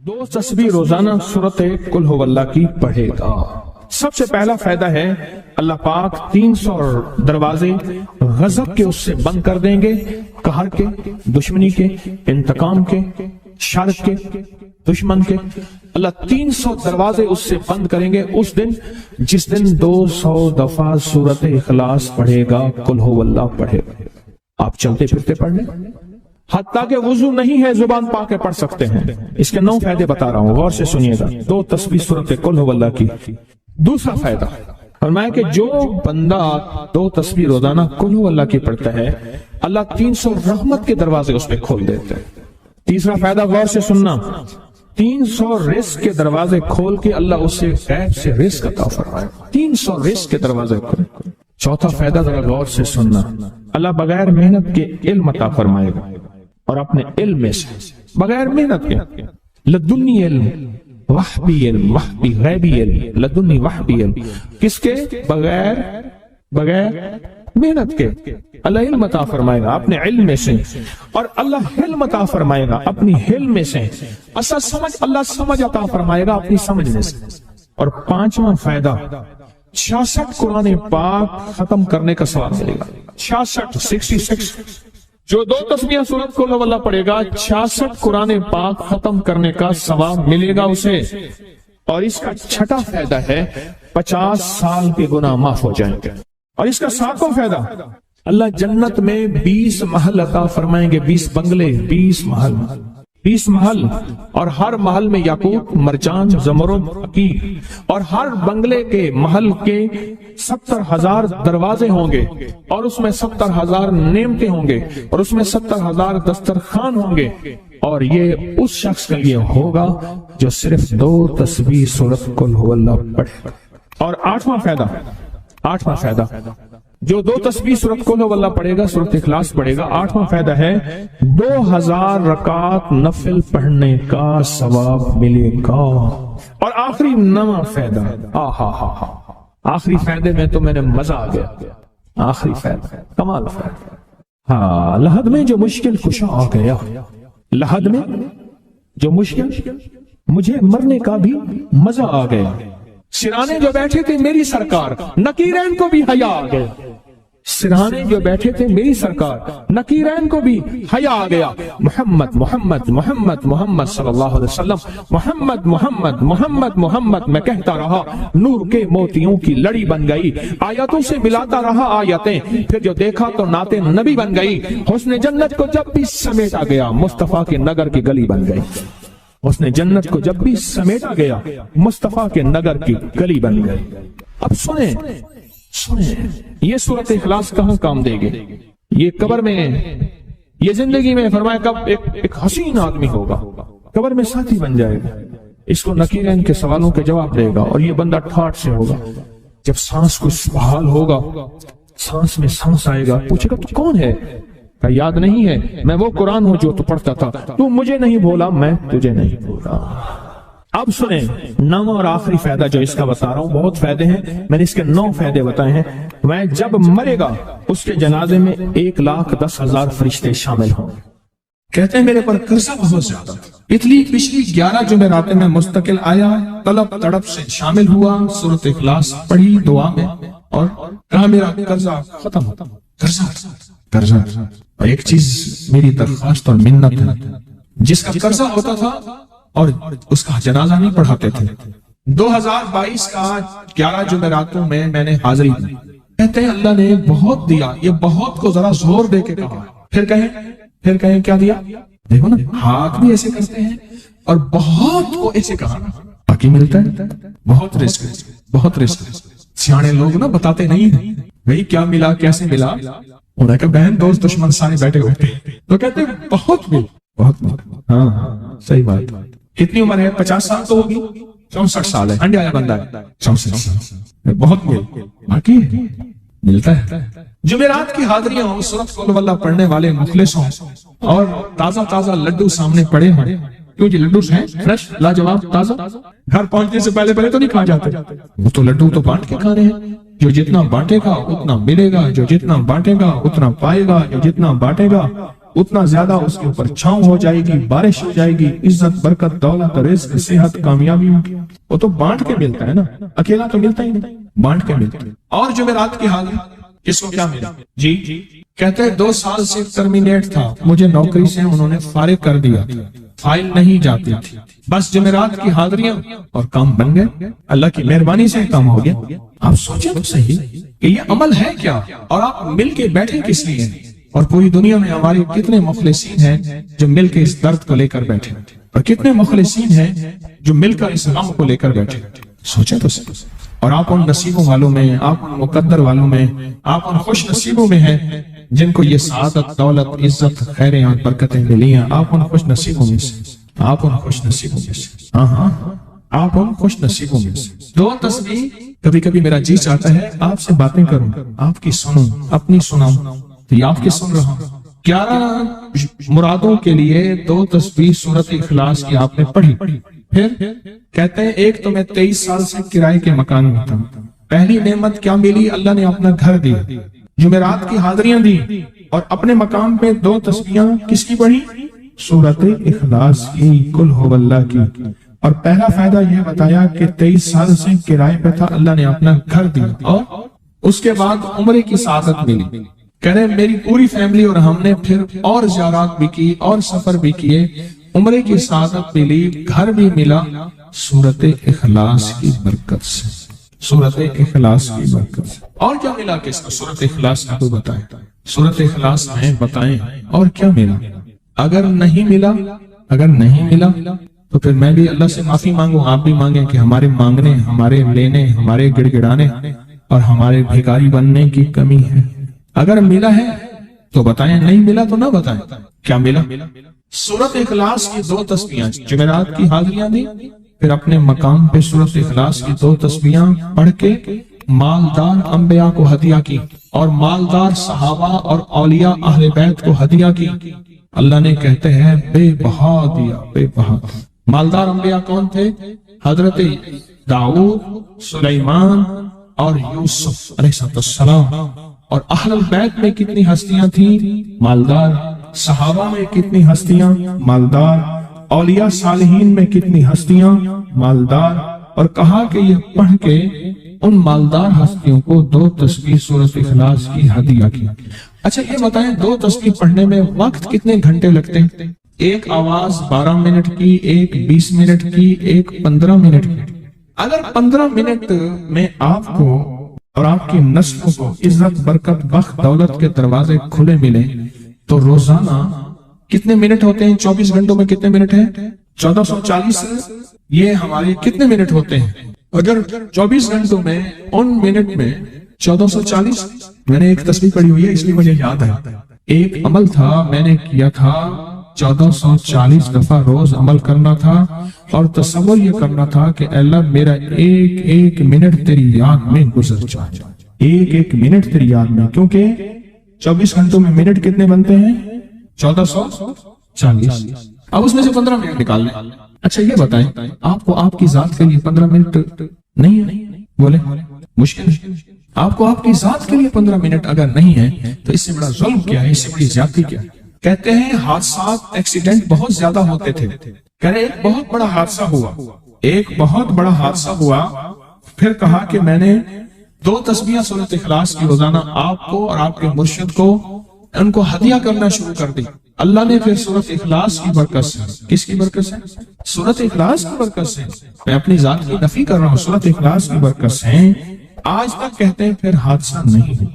2 تسبیح روزانہ سورت قل هو اللہ کی پڑھے گا۔ سب سے پہلا فائدہ ہے اللہ پاک 300 دروازے غضب کے اس سے بند کر دیں گے، قہر کے، دشمنی کے، انتقام کے، شر کے، دشمن کے۔ اللہ 300 دروازے اس سے بند کریں گے اس دن جس دن 200 دفعہ سورت اخلاص پڑھے گا، قل هو اللہ پڑھے گا۔ آپ چلتے پھرتے پڑھ لیں، حتیٰ کہ وضو نہیں ہے زبان پاک پڑھ سکتے ہیں۔ اس کے 9 فائدے بتا رہا ہوں، غور سے سنیے گا۔ 2 تسبیح سورت قل هو اللہ کی۔ دوسرا فائدہ فرمایا کہ جو بندہ 2 تسبیح روزانہ قل هو اللہ کی پڑھتا ہے، اللہ 300 رحمت کے دروازے اس پہ کھول دیتے ہیں۔ تیسرا فائدہ غور سے سننا، 300 رزق کے دروازے کھول کے اللہ اس سے غیب سے رزق عطا فرمائے، 300 رزق کے دروازے کھول۔ چوتھا فائدہ ذرا غور سے سننا، اللہ بغیر محنت کے علم عطا فرمائے گا، اور اپنے علم میں سے بغیر محنت کے، لدنی علم، وحبی علم، وحبی غیبی علم، لدنی وحبی علم، کس کے؟ بغیر محنت کے اللہ علم عطا فرمائے گا اپنے علم میں سے، اور اللہ حلم عطا فرمائے گا اپنی حلم میں سے، اصل سمجھ اللہ سمجھ عطا فرمائے گا اپنی سمجھ میں سے۔ اور 5واں فائدہ 66 قرآن پاک ختم کرنے کا ثواب ملے گا۔ 66 جو 2 تسبیح سورت قل هو اللہ پڑھے گا، 66 قرآن پاک ختم کرنے کا ثواب ملے گا اسے۔ اور اس کا 6واں فائدہ ہے 50 سال کے گناہ معاف ہو جائیں گے۔ اور اس کا 7واں فائدہ، اللہ جنت میں 20 محل عطا فرمائیں گے، 20 بنگلے، 20 محل، اور ہر محل میں یاقوت، مرجان، زمرد، عقیق، اور ہر بنگلے کے محل کے 70,000 دروازے ہوں گے، اور اس میں 70,000 نعمتیں ہوں گے، اور اس میں 70,000 دسترخوان ہوں گے، اور یہ اس شخص کے لیے ہوگا جو صرف 2 تسبیح سورت قل هو اللہ پڑھے۔ اور 8واں فائدہ جو 2 تسبیح سورت قل هو اللہ پڑھے گا، سورت اخلاص پڑھے گا، 8واں فائدہ ہے 2000 رکعت نفل پڑھنے کا ثواب ملے گا۔ اور آخری 9واں فائدہ، آخری فائدے میں تو میں نے مزہ آ گیا، آخری فائدہ کمال فائدہ، لحد میں جو مشکل کشا آ گیا، لحد میں جو مشکل، مجھے مرنے کا بھی مزہ آ گیا، سرانے جو بیٹھے تھے میری سرکار، نکیرین کو بھی حیا آ گیا، سرانے جو بیٹھے تھے میری سرکار، نکیرین کو بھی حیا آ گیا، محمد محمد محمد محمد صلی اللہ علیہ وسلم، محمد محمد محمد محمد میں کہتا رہا، نور کے موتیوں کی لڑی بن گئی، آیاتوں سے ملاتا رہا آیتیں، پھر جو دیکھا تو نعت نبی بن گئی، حسن جنت کو جب بھی سمیٹا گیا مصطفیٰ کے نگر کی گلی بن گئی، اس نے جنت کو جب بھی سمیٹا گیا مصطفیٰ کے نگر کی گلی بن گئی۔ اب سنیں یہ سورت اخلاص کہاں کام دے گی؟ یہ قبر میں، یہ زندگی میں، فرمایا کب ایک حسین آدمی ہوگا، قبر میں ساتھی بن جائے گا، اس کو نکیرین کے سوالوں کے جواب دے گا، اور یہ بندہ ٹھاٹ سے ہوگا، جب سانس کو بحال ہوگا، سانس میں سانس آئے گا، پوچھے گا تو کون ہے؟ کہ یاد نہیں ہے، میں وہ قرآن ہوں جو تو پڑھتا تھا، تو مجھے نہیں بولا، میں تجھے نہیں بولا۔ اب سنیں 9واں اور آخری فائدہ جو اس کا بتا رہا ہوں، بہت فائدے ہیں، میں نے اس کے 9 فائدے بتائے ہیں۔ میں جب مرے گا اس کے جنازے میں 1,10,000 فرشتے شامل ہوں گے۔ کہتے ہیں میرے پر قرضہ بہت زیادہ، اتنی پچھلی 11 جمعراتیں میں مستقل آیا، طلب تڑپ سے شامل ہوا، سورت اخلاص پڑھی دعا میں، اور کہا میرا قرضہ ختم ہوتا، قرضہ۔ اور ایک چیز میری درخواست اور منت ہے، جس کا قرضہ ہوتا تھا اور اس کا جنازہ نہیں پڑھاتے تھے، 2022 کا 11 جمعراتوں میں نے حاضری دی، کہتے ہیں اللہ نے بہت دیا، یہ بہت کو ذرا زور دے کے کہا، پھر کہیں کیا دیا؟ دیکھو نا، ہاتھ بھی ایسے کرتے ہیں اور بہت کو ایسے کہا، باقی ملتا ہے، بہت رزق۔ سیانے لوگ نا بتاتے نہیں ہیں بھئی کیا ملا، کیسے ملا، انہوں نے کہا بہن دوست دشمن سارے بیٹھے ہوتے ہیں تو کہتے ہیں بہت مل، ہاں صحیح بات۔ کتنی عمر ہے؟ 50 سال تو ہوگی، 64 سال ہے، انڈیا آیا بندہ ہے، 64 سال، بہت مل، باقی ملتا ہے۔ جمعرات کی حاضریاں ہوں، سورت قل اللہ پڑھنے والے مخلص ہوں، اور تازہ لڈو سامنے پڑے ہوں، کیوں جی لڈو ہیں فریش لاجواب تازہ، گھر پہنچنے سے پہلے تو نہیں کھا جاتے، وہ تو لڈو تو بانٹ کے کھانے ہیں، جو جتنا بانٹے گا اتنا ملے گا، جو جتنا بانٹے گا اتنا پائے گا، جو جتنا بانٹے گا اتنا زیادہ اس کے اوپر چھاؤں ہو جائے گی، بارش ہو جائے گی، عزت، برکت، دولت، رزق، صحت، کامیابی ہوگی۔ وہ تو بانٹ کے ملتا ہے نا، اکیلا تو ملتا ہی نہیں، بانٹ کے ملتا ہے۔ اور جمعرات کی حاضری کس کو کیا ملا؟ جی کہتے ہیں 2 سال سے ٹرمینیٹ تھا، مجھے نوکری سے انہوں نے فارغ کر دیا تھا، فائل نہیں جاتی تھی، بس جمعرات کی حاضریاں اور کام بن گئے، اللہ کی مہربانی سے کام ہو گیا۔ آپ سوچیں تو صحیح کہ یہ عمل ہے کیا، اور آپ مل کے بیٹھے کس لیے؟ اور پوری دنیا میں ہمارے کتنے مخلصین ہیں جو مل کے اس درد کو لے کر بیٹھے، اور کتنے مخلصین ہیں جو مل کر اس غم کو لے کر بیٹھے۔ سوچیں تو صحیح۔ اور آپ ان نصیبوں والوں میں، آپ ان مقدر والوں میں، آپ ان خوش نصیبوں میں ہیں جن کو یہ سعادت، دولت، عزت، خیریں اور برکتیں ملی ہیں۔ آپ ان خوش نصیبوں میں سے، آپ ان خوش نصیبوں میں سے، ہاں آپ ان خوش نصیبوں میں سے۔ 2 تسبیح کبھی کبھی میرا جی چاہتا ہے آپ سے باتیں کروں، آپ کی سنوں، اپنی سناؤں، تو یہ آپ کی سن رہا ہوں۔ 11 مرادوں کے لیے 2 تسبیح سورۃ اخلاص کی آپ نے پڑھی۔ پھر کہتے ہیں ایک تو میں 23 سال سے کرائے کے مکان میں تھا، پہلی نعمت کیا ملی؟ اللہ نے اپنا گھر دیا، جمعرات کی حاضریاں دی، اور اپنے مقام پہ 2 تسبیحاں کس کی پڑھی؟ سورۃ اخلاص کی، قل هو اللہ کی۔ اور پہلا فائدہ یہ بتایا کہ 23 سال سے کرائے پہ تھا، اللہ نے اپنا گھر دیا، اور اس کے بعد عمرے کی سعادت ملی۔ کہہ رہے میری پوری فیملی اور ہم نے پھر اور زیارات بھی کی اور سفر بھی کیے، عمرے کی سعادت ملی، گھر بھی ملا، سورۃ اخلاص کی برکت سے، سورۃ اخلاص کی برکت سے۔ اور کیا ملا کس کو؟ سورۃ اخلاص کا تو بتائیں، سورۃ اخلاص میں بتائیں اور کیا ملا۔ اگر نہیں ملا تو پھر میں بھی اللہ سے معافی مانگوں، آپ بھی مانگیں کہ ہمارے مانگنے، ہمارے لینے، ہمارے گڑ گڑانے اور ہمارے بھیکاری بننے کی کمی ہے۔ اگر ملا ہے تو بتائیں، نہیں ملا تو نہ بتائیں۔ کیا ملا؟ سورۃ اخلاص کی 2 تسبیحاں، جمعرات کی حاضریاں دی، پھر اپنے مقام پہ سورۃ اخلاص کی 2 تسبیحاں پڑھ کے مالدار انبیاء کو ہدیہ کی، اور مالدار صحابہ اور اولیاء اہل بیت کو ہدیہ کی۔ اللہ نے کہتے ہیں بے بہا دیا، بے بہا۔ مالدار انبیاء کون تھے؟ حضرت داؤد، سلیمان اور یوسف علیہ السلام۔ اور اہل بیت میں کتنی ہستیاں تھیں؟ مالدار۔ صحابہ میں کتنی ہستیاں؟ مالدار۔ اولیاء صالحین میں کتنی ہستیاں؟ مالدار۔ اور کہا کہ یہ پڑھ کے ان مالدار ہستیوں کو 2 تسبیح سورۃ اخلاص کی ہدیہ کی۔ اچھا یہ بتائیں 2 تسبیح پڑھنے میں وقت کتنے گھنٹے لگتے ہیں؟ ایک آواز 12 منٹ کی، ایک 20 منٹ کی، ایک 15 منٹ کی۔ اگر 15 منٹ میں آپ کو اور آپ کی نسلوں کو عزت، برکت، بخت، دولت کے دروازے کھلے ملے تو روزانہ کتنے منٹ ہوتے ہیں؟ 24 گھنٹوں میں کتنے منٹ ہیں؟ 1440۔ یہ ہمارے کتنے منٹ ہوتے ہیں؟ اگر 24 گھنٹوں میں ان منٹ میں 1440، میں نے ایک تسبیح پڑھی ہوئی ہے اس لیے مجھے یاد ہے، ایک عمل تھا میں نے کیا تھا، 1440 دفعہ روز عمل کرنا تھا، اور تصور یہ کرنا تھا کہ اللہ میرا ایک ایک منٹ تیری یاد میں گزر جائے، ایک ایک منٹ تیری یاد میں، کیونکہ 24 گھنٹوں میں منٹ کتنے بنتے ہیں؟ 1440۔ اب اس میں سے 15 منٹ نکال لیں۔ اچھا یہ بتائیں آپ کو آپ کی ذات کے لیے 15 منٹ نہیں ہے؟ بولے مشکل ہے۔ آپ کو آپ کی ذات کے لیے 15 منٹ اگر نہیں ہے تو اس سے بڑا ظلم کیا ہے، اس سے بڑی زیادتی کیا ہے؟ کہتے ہیں حادثات، ایکسیڈنٹ بہت زیادہ ہوتے تھے، کہہ رہے ایک بہت بڑا حادثہ ہوا، ایک بہت بڑا حادثہ ہوا، پھر کہا کہ میں نے 2 تسبیحیں سورۃ اخلاص کی روزانہ آپ کو اور آپ کے مرشد کو ان کو ہدیہ کرنا شروع کر دی۔ اللہ نے پھر سورۃ اخلاص کی برکت سے، کس کی برکت سے؟ سورۃ اخلاص کی برکت سے، میں اپنی ذات کی نفی کر رہا ہوں، سورۃ اخلاص کی برکت سے آج تک کہتے ہیں پھر حادثہ نہیں۔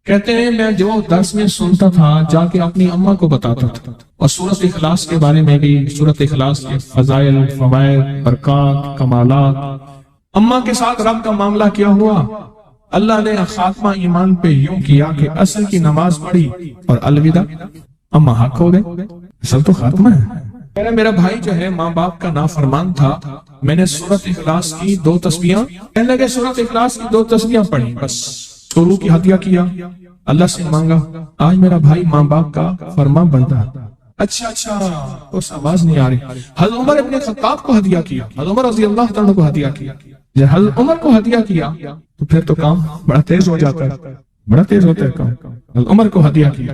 کہتے ہیں میں جو درس میں سنتا تھا جا کے اپنی اماں کو بتاتا تھا، اور سورۃ اخلاص کے بارے میں بھی، سورۃ اخلاص کے فضائل، فوائد، برکات، کمالات، اماں کے ساتھ رب کا معاملہ کیا ہوا۔ اللہ نے خاتمہ ایمان پہ یوں کیا کہ عصر کی نماز پڑھی اور الوداع، اماں حق ہو گئے، اصل تو خاتمہ ہے۔ میرا بھائی جو ہے ماں باپ کا نافرمان تھا، میں نے سورۃ اخلاص کی 2 تسبیحاں، کہنے لگے سورۃ اخلاص کی 2 تسبیحاں پڑھی، بس شروع کی ہدیہ کیا، اللہ سے مانگا، آج میرا بھائی ماں باپ کا فرما بردار۔ اچھا اس آواز نہیں آ رہی۔ حضرت عمر ابن خطاب کو ہدیہ کیا، حضرت عمر رضی اللہ تعالیٰ کو ہدیہ کیا۔ جب حضرت عمر کو ہدیہ کیا تو پھر تو کام بڑا تیز ہو جاتا ہے، بڑا تیز ہوتا ہے کام۔ حضرت عمر کو ہدیہ کیا،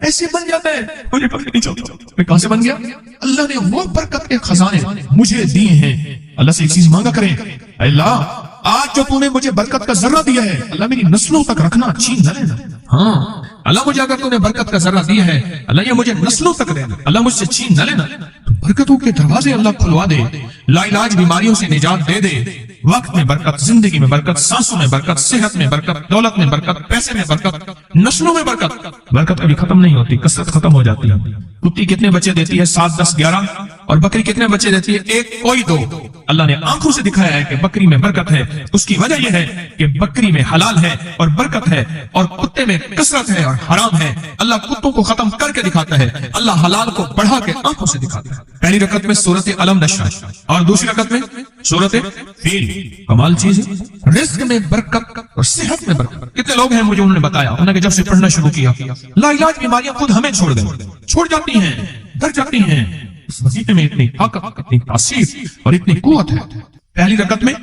ایسے بن جاتا ہے. مجھے پتہ نہیں چلتا میں کہاں سے بن گیا. اللہ نے وہ برکت کے خزانے مجھے دیے ہیں. اللہ سے ایک چیز مانگا کریں, اے اللہ آج جو تو نے مجھے برکت کا ذرہ دیا ہے, اللہ میری نسلوں تک رکھنا, چھین نہ لینا. ہاں اللہ مجھے اگر تو نے برکت کا ذرہ دیا ہے, اللہ یہ مجھے نسلوں تک دینا, اللہ مجھ سے چھین نہ لینا. تو برکتوں کے دروازے اللہ کھلوا دے, لا علاج بیماریوں سے نجات دے دے, وقت میں برکت, زندگی میں برکت, سانسوں میں برکت, صحت میں برکت, دولت میں برکت, پیسے میں برکت, نسلوں میں برکت. برکت کبھی ختم نہیں ہوتی, کثرت ختم ہو جاتی ہے. کتی کتنے بچے دیتی ہے؟ 7, 10, 11. اور بکری کتنے بچے دیتی ہے؟ 1, کوئی 2. اللہ نے آنکھوں سے دکھایا ہے کہ بکری میں برکت ہے. اس کی وجہ یہ ہے کہ بکری میں حلال ہے اور برکت ہے, اور کتے میں کثرت ہے اور حرام ہے. اللہ کتوں کو ختم کر کے دکھاتا ہے, اللہ حلال کو بڑھا کے آنکھوں سے دکھاتا ہے. پہلی رکعت میں سورت علم نشرح اور دوسری رکعت میں سورت فیل. کمال چیز ہے. رزق میں برکت اور صحت میں برکت. کتنے لوگ ہیں مجھے انہوں نے بتایا, انہوں نے جب سے پڑھنا شروع کیا لا علاج بیماریاں خود ہمیں چھوڑ جاتی ہیں, ڈر جاتی ہیں. اس وظیفے میں اتنی طاقت, اتنی تاثیر اور اتنی قوت ہے. پہلی رکعت میں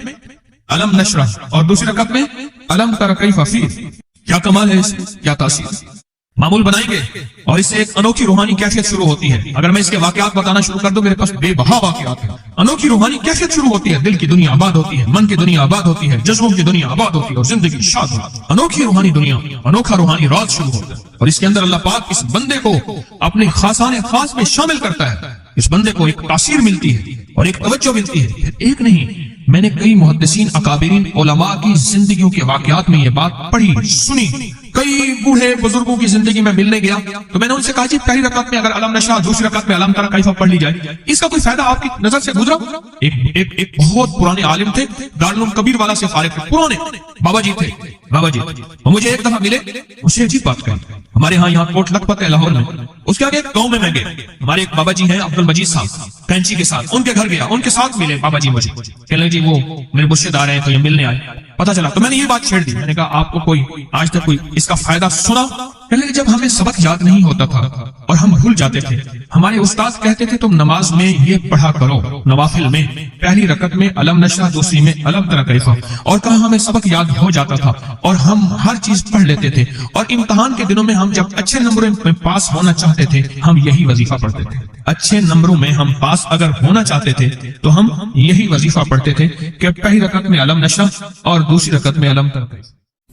علم نشرح اور دوسری رکعت میں علم تر کیف فیل. کیا کمال ہے, اس کیا تاثیر. معمول بنائیں گے اور اس سے ایک انوکھی روحانی کیفیت شروع ہوتی ہے. اگر میں اس کے واقعات بتانا شروع کر دوں, میرے پاس بے بہا واقعات ہیں. انوکھی روحانی کیفیت شروع ہوتی ہے, دل کی دنیا آباد ہوتی ہے, من کی دنیا آباد ہوتی ہے, جذبوں کی دنیا آباد ہوتی ہے اور زندگی شاد ہوتی ہے. انوکھی روحانی دنیا, انوکھا روحانی راز شروع ہوتا ہے, اور اس کے اندر اللہ پاک اس بندے کو اپنے خاصان خاص میں شامل کرتا ہے. اس بندے کو ایک تاثیر ملتی ہے اور ایک توجہ ملتی ہے. پھر ایک نہیں, میں نے کئی محدثین, اکابرین, علماء کی زندگیوں کے واقعات میں یہ بات پڑھی, سنی. کئی بوڑھے بزرگوں کی زندگی میں ملنے گیا تو میں نے ان سے کہا جی پہلی رکعت میں اگر علم نشرح, دوسری رکعت میں علم تر کیف پڑھ لی جائے, اس کا کوئی فائدہ آپ کی نظر سے گزرا؟ ایک بہت پرانے عالم تھے, دارالعلوم کبیر والا سے فارغ تھے, پرانے بابا جی تھے. بابا جی وہ مجھے ایک دفعہ ملے, مجھے عجیب بات کہی. ہمارے یہاں کوٹ لکھپت ہے لاہور میں, اس کے آگے ایک گاؤں میں گئے. ہمارے ایک بابا جی ہیں عبد المجید صاحب, کینچی کے ساتھ, ان کے گھر گیا, ان کے ساتھ ملے بابا جی. مجھے کہنے لگے جی وہ میرے مرشد آ رہے ہیں تو یہ ملنے آئے. پتا چلا تو میں نے یہ بات چھیڑ دی. میں نے کہا آپ کو کوئی آج تک کوئی اس کا فائدہ سنا؟ کہنے لگے جب ہمیں سبق یاد نہیں ہوتا تھا اور ہم بھول جاتے تھے, ہمارے استاد کہتے تھے تم نماز میں یہ پڑھا کرو, نوافل میں پہلی رکعت میں علم نشرح, دوسری میں علم تر کیف, اور کہا ہمیں سبق یاد ہو جاتا تھا اور ہم ہر چیز پڑھ لیتے تھے, اور امتحان کے دنوں میں ہم جب اچھے نمبروں میں پاس ہونا چاہتے تھے ہم یہی وظیفہ پڑھتے تھے. اچھے نمبروں میں ہم پاس اگر ہونا چاہتے تھے تو ہم یہی وظیفہ پڑھتے تھے کہ پہلی رکعت میں علم نشرح اور دوسری رکعت میں علم تر کیف.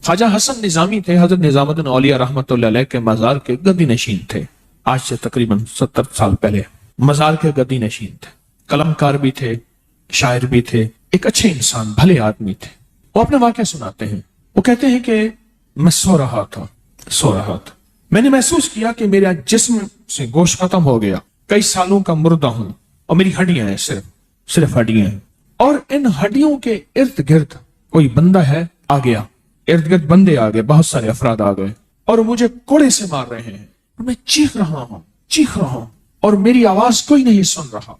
خواجہ حسن نظامی تھے, حضرت نظام الدین اولیاء رحمت اللہ علیہ کے مزار کے گدی نشین تھے. آج سے تقریباً 70 سال پہلے مزار کے گدی نشین تھے. قلم کار بھی تھے, شاعر بھی تھے, ایک اچھے انسان, بھلے آدمی تھے. وہ اپنے واقعہ سناتے ہیں. وہ کہتے ہیں کہ میں سو رہا تھا, میں نے محسوس کیا کہ میرا جسم سے گوشت ختم ہو گیا, کئی سالوں کا مردہ ہوں اور میری ہڈیاں ہیں, صرف ہڈیاں ہیں, اور ان ہڈیوں کے ارد گرد کوئی بندہ ہے آ گیا, ارد گرد بندے آ گئے, بہت سارے افراد آ گئے اور مجھے کوڑے سے مار رہے ہیں. میں چیخ رہا ہوں اور میری آواز کوئی نہیں سن رہا.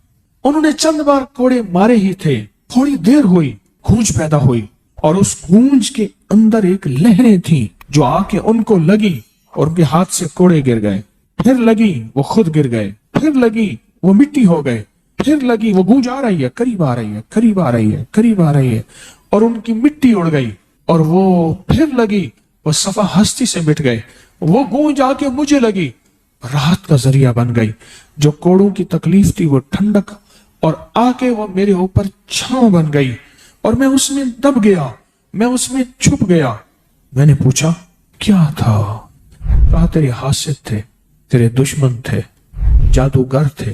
انہوں نے چند بار کوڑے مارے ہی تھے, تھوڑی دیر ہوئی, گونج پیدا ہوئی, اور اس گونج کے اندر ایک لہریں تھیں جو آ کے ان کو لگی اور ان کے ہاتھ سے کوڑے گر گئے. پھر لگی وہ خود گر گئے, پھر لگی وہ مٹی ہو گئے, پھر لگی وہ گونج آ رہی ہے, قریب آ رہی ہے, اور ان کی مٹی اڑ گئی, اور وہ پھر لگی, وہ صفا ہستی سے مٹ گئے. وہ گونج آ کے مجھے لگی, راحت کا ذریعہ بن گئی. جو کوڑوں کی تکلیف تھی وہ ٹھنڈک, اور آ کے وہ میرے اوپر چھاؤں بن گئی, اور میں اس میں دب گیا, میں اس میں چھپ گیا. میں نے پوچھا کیا تھا؟ کہا تیرے حاسد تھے, تیرے دشمن تھے, جادوگر تھے,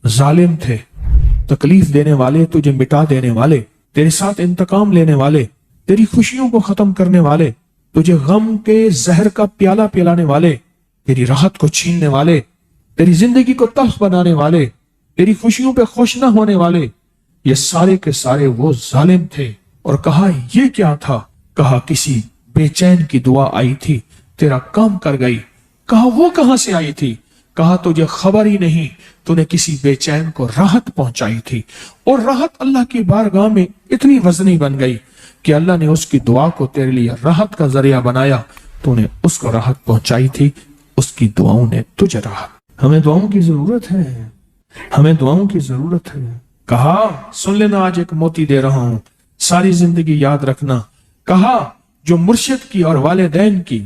ظالم تھے, تکلیف دینے والے, تجھے مٹا دینے والے, تیرے ساتھ انتقام لینے والے, تیری خوشیوں کو ختم کرنے والے, تجھے غم کے زہر کا پیالہ پلانے والے, تیری راحت کو چھیننے والے, تیری زندگی کو تلخ بنانے والے, تیری خوشیوں پہ خوش نہ ہونے والے, یہ سارے کے سارے وہ ظالم تھے. اور کہا یہ کیا تھا؟ کہا کسی بے چین کی دعا آئی تھی, تیرا کام کر گئی. کہا وہ کہاں سے آئی تھی؟ کہا تجھے خبر ہی نہیں, تو نے کسی بے چین کو راحت پہنچائی تھی, اور راحت اللہ کی بارگاہ میں اتنی وزنی بن گئی کہ اللہ نے اس کی دعا کو تیرے لیے راحت کا ذریعہ بنایا. تو نے اس کو راحت پہنچائی تھی, اس کی دعاؤں نے تجھے راحت. ہمیں دعاؤں کی ضرورت ہے, کہا سن لینا, آج ایک موتی دے رہا ہوں, ساری زندگی یاد رکھنا. کہا جو مرشد کی اور والدین کی